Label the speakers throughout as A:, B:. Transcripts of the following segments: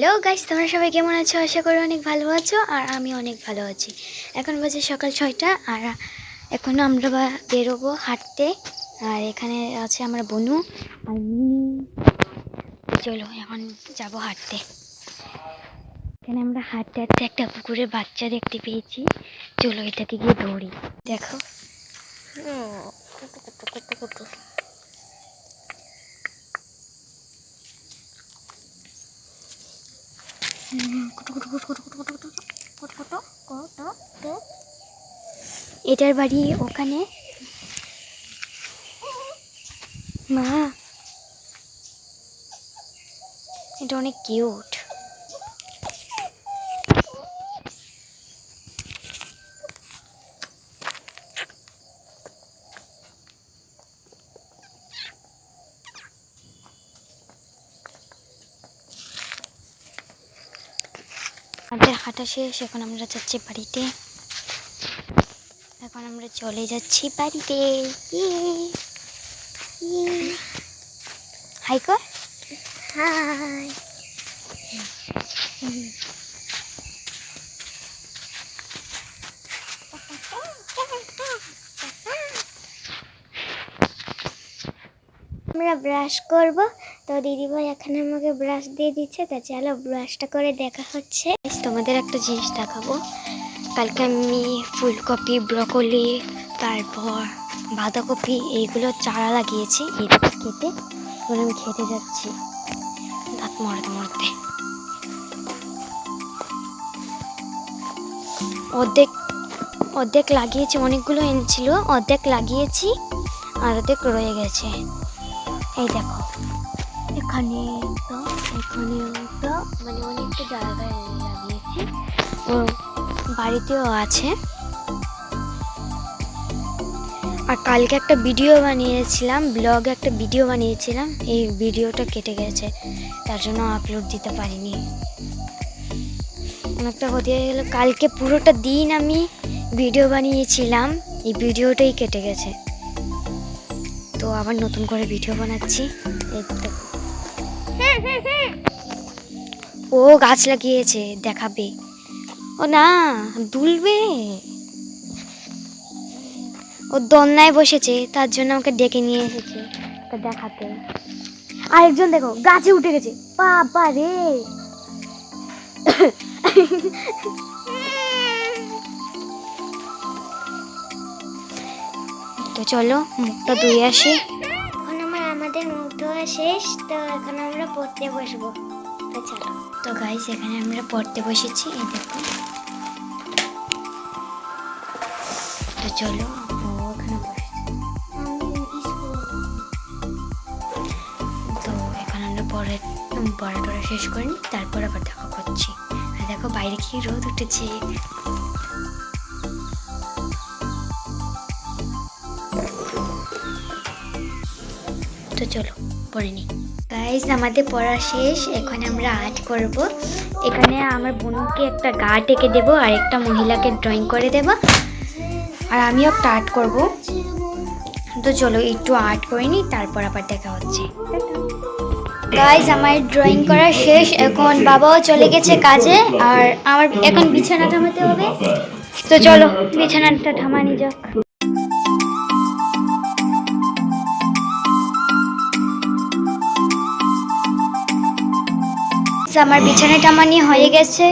A: Hello guys, তোমরা সবাই কেমন আছো? আশা করি অনেক ভালো আছো। আর আমি অনেক ভালো আছি। এখন বাজে সকাল 6টা আর এখন আমরা বেরোবো হাঁটতে। আর এখানে আছে আমার বনু আর মিনি। চলো এখন যাব হাঁটতে। এখানে আমরা হাঁটতে হাঁটতে একটা পুকুরে বাচ্চা দেখতে পেয়েছি। চলো এটাকে গিয়ে ধরি। দেখো এটার বাড়ি ওখানে। মা, এটা অনেক কিউট। আমাদের হাঁটা শেষ, এখন আমরা যাচ্ছি বাড়িতে। এখন আমরা চলে যাচ্ছি বাড়িতে। হাই কর। হাই। আমরা ব্রাশ করব, তো দিদিভাই এখানে আমাকে ব্রাশ দিয়ে দিচ্ছে। তা চলো ব্রাশটা করে দেখা হচ্ছে। তোমাদের একটা জিনিস দেখাবো। কালকে আমি ফুলকপি, ব্রকলি, তারপর বাঁধাকপি এইগুলো চারা লাগিয়েছি। এইগুলো কেটে এবার আমি খেতে যাচ্ছি দাঁত মরতে মরতে। অর্ধেক লাগিয়েছি, অনেকগুলো এনেছিল, অর্ধেক লাগিয়েছি আর অর্ধেক রয়ে গেছে। এই দেখো এখানে মানে অনেকটা জায়গায় লাগিয়েছি। ও বাড়িতেও আছে। আর কালকে একটা ভিডিও বানিয়েছিলাম, ব্লগে একটা ভিডিও বানিয়েছিলাম, এই ভিডিওটা কেটে গেছে, তার জন্য আপলোড দিতে পারিনি। অনেকটা ক্ষতি হয়ে গেল। কালকে পুরোটা দিন আমি ভিডিও বানিয়েছিলাম, এই ভিডিওটাই কেটে গেছে। তো আবার নতুন করে ভিডিও বানাচ্ছি। ও গাছ লাগিয়েছে, দেখাবে। ও না, দুলবে। ও দোলনায় বসেছে, তার জন্য আমাকে ডেকে নিয়ে এসেছে দেখাতে। আরেকজন দেখো গাছে উঠে গেছে। বাবা রে। তো চলো মুখটা ধুয়ে আসি। এখন আমাদের মুখ ধোয়া শেষ, তো এখন আমরা পড়তে বসবো। তো চলো। তো গাইস এখানে আমরা পড়তে বসেছি, এই দেখো। তো চলো, ওখানে বসেছি। তো এখন আমরা পড়াটা শেষ করিনি, তারপর আবার দেখা করছি। আর দেখো বাইরে কি রোদ উঠেছে। তো চলো পড়ে নি। গাইস আমাদের পড়া শেষ, এখন আমরা আর্ট করব। এখানে আমার বোনকে একটা গার্ড এঁকে দেবো আর একটা মহিলাকে ড্রয়িং করে দেবো, আর আমিও একটা আর্ট করব। তো চলো একটু আর্ট করে নিই, তারপর আবার দেখা হচ্ছে। গাইস আমার ড্রয়িং করা শেষ, এখন বাবাও চলে গেছে কাজে, আর আমার এখন বিছানা থামাতে হবে। তো চলো বিছানাটা থামানি যাক। আমার বিছানা টামানি হয়ে গেছে,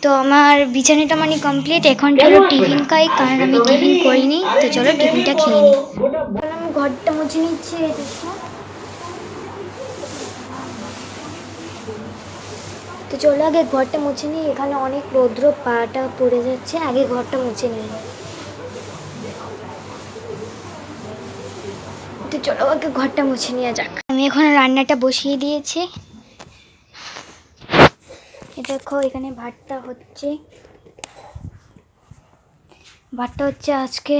A: তো আমার বিছানা টামানি কমপ্লিট। এখন চলো টিফিন খাই, কারণ আমি টিফিন করিনি। তো চলো টিফিনটা খেয়ে নিই। আমি ঘরটা মুছে নিচ্ছি। তো চলো আগে ঘরটা মুছে নিই, এখানে অনেক রৌদ্র, পাটা পড়ে যাচ্ছে। আগে ঘরটা মুছে নিই। তো চলো আগে ঘরটা মুছে নিয়ে যাক। আমি এখন রান্নাটা বসিয়ে দিয়েছি। দেখো এখানে ভাতটা হচ্ছে। আজকে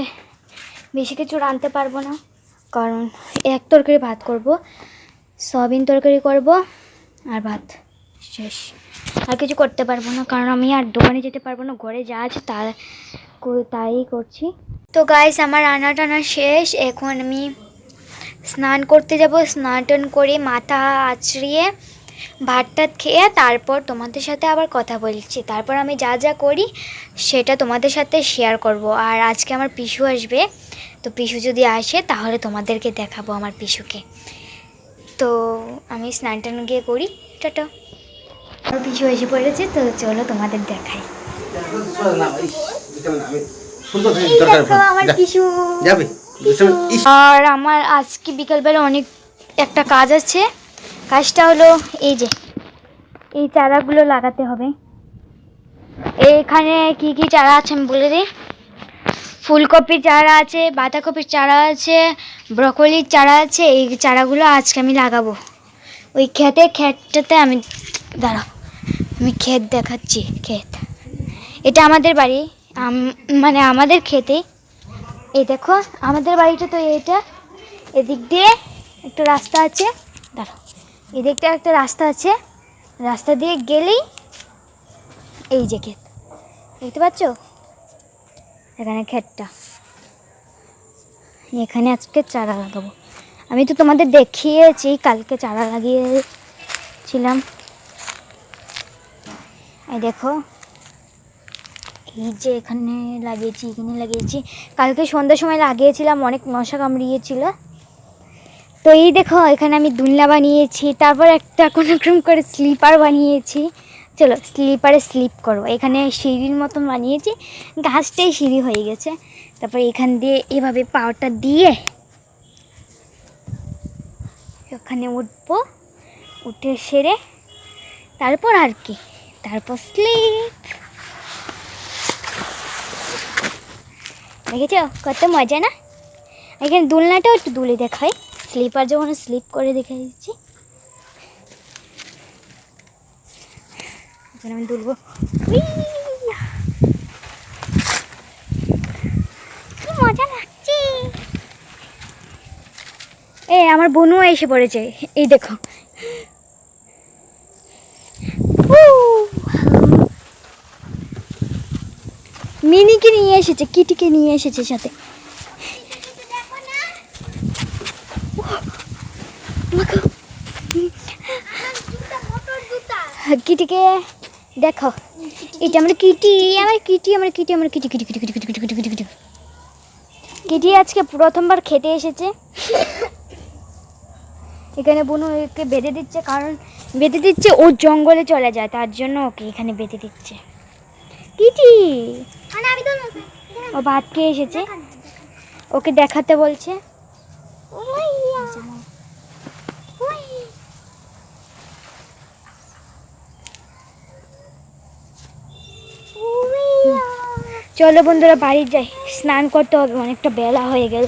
A: বেশি কিছু রাঁধতে পারবো না, কারণ এক তরকারি ভাত করব, সয়াবিন তরকারি করব আর ভাত শেষ। আর কিছু করতে পারবো না, কারণ আমি আর দোকানে যেতে পারবো না। ঘরে যা আছে তাই করছি। তো গাইস আমার রান্না টানা শেষ, এখন আমি স্নান করতে যাব, স্নান টান করে মাথা আঁচড়িয়ে ভাত টাত খেয়ে তারপর তোমাদের সাথে আবার কথা বলছি। তারপর আমি যা যা করি সেটা তোমাদের সাথে শেয়ার করব। আর আজকে আমার পিসু আসবে, তো পিসু যদি আসে তাহলে তোমাদেরকে দেখাবো আমার পিসুকে। তো আমি স্নান টান গিয়ে করি, টাটা। আমার পিসু এসে পড়েছে, তো চলো তোমাদের দেখাই। আমার পিসু। আর আমার আজকে বিকালবেলা অনেক একটা কাজ আছে। কাজটা হলো এই যে এই চারাগুলো লাগাতে হবে। এখানে কি কি চারা আছে আমি বলে দিই। ফুলকপির চারা আছে, বাঁধাকপির চারা আছে, ব্রকলির চারা আছে। এই চারাগুলো আজকে আমি লাগাবো ওই ক্ষেতটাতে। আমি দাঁড়াও, আমি ক্ষেত দেখাচ্ছি। ক্ষেত এটা আমাদের বাড়ি, মানে আমাদের ক্ষেতে। এই দেখো আমাদের বাড়িটা তো এটা। এদিক দিয়ে একটা রাস্তা আছে, দাঁড়াও, এদিকটা একটা রাস্তা আছে। রাস্তা দিয়ে গেলেই এই যে ক্ষেত, দেখতে পাচ্ছ? এখানে ক্ষেতটা, এখানে আজকে চারা লাগাবো। আমি তো তোমাদের দেখিয়েছি, কালকে চারা লাগিয়েছিলাম। এই দেখো, এই যে এখানে লাগিয়েছি। কালকে সন্ধ্যার সময় লাগিয়েছিলাম, অনেক মশা কামড়িয়েছিল। তো এই দেখো এখানে আমি দুলনা বানিয়েছি, তারপর একটা কোনো রকম করে স্লিপার বানিয়েছি। চলো স্লিপারে স্লিপ করবো। এখানে সিঁড়ির মতন বানিয়েছি, গাছটাই সিঁড়ি হয়ে গেছে। তারপর এখান দিয়ে এভাবে পাওয়ারটা দিয়ে ওখানে উঠবো, উঠে সেরে তারপর আর কি, তারপর স্লিপ। দেখেছো কত মজা না? এখানে দুলনাটাও একটু দুলে দেখায়, স্লিপার যখন স্লিপ করে দেখে দিচ্ছি। এখানে আমি দুলবো, কি মজা লাগছে। আমার বোনও এসে পড়েছে, এই দেখো। মিনিকে নিয়ে এসেছে, কিটিকে নিয়ে এসেছে সাথে। কিটিকে দেখো, এটা আমার কিটি। কিটি আজকে প্রথমবার খেতে এসেছে। এখানে বোনু ওকে বেঁধে দিচ্ছে, কারণ বেঁধে দিচ্ছে ও জঙ্গলে চলে যায়, তার জন্য ওকে এখানে বেঁধে দিচ্ছে। কিটি ও ভাত খেয়ে এসেছে, ওকে দেখাতে বলছে। চলো বন্ধুরা বাড়ি যাই, স্নান করতে হবে, অনেকটা বেলা হয়ে গেল।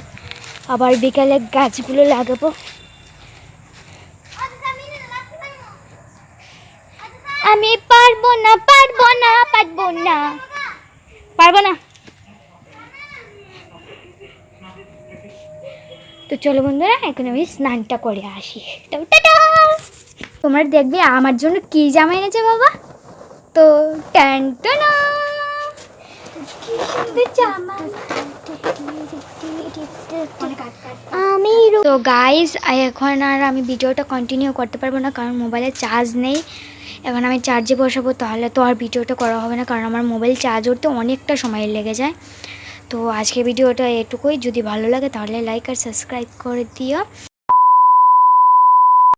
A: আবার বিকালে গাছগুলো লাগাবো। আমি পারবো না। তো চলো বন্ধুরা এখন আমি স্নানটা করে আসি। তোমরা দেখবে আমার জন্য কি জামা এনেছে বাবা। তো ট্যান্টনা, তো গাইজ এখন আর আমি ভিডিওটা কন্টিনিউ করতে পারবো না, কারণ মোবাইলে চার্জ নেই। এখন আমি চার্জে বসাবো, তাহলে তো আর ভিডিওটা করা হবে না, কারণ আমার মোবাইল চার্জ করতে অনেকটা সময় লেগে যায়। তো আজকে ভিডিওটা এটুকুই। যদি ভালো লাগে তাহলে লাইক আর সাবস্ক্রাইব করে দিও।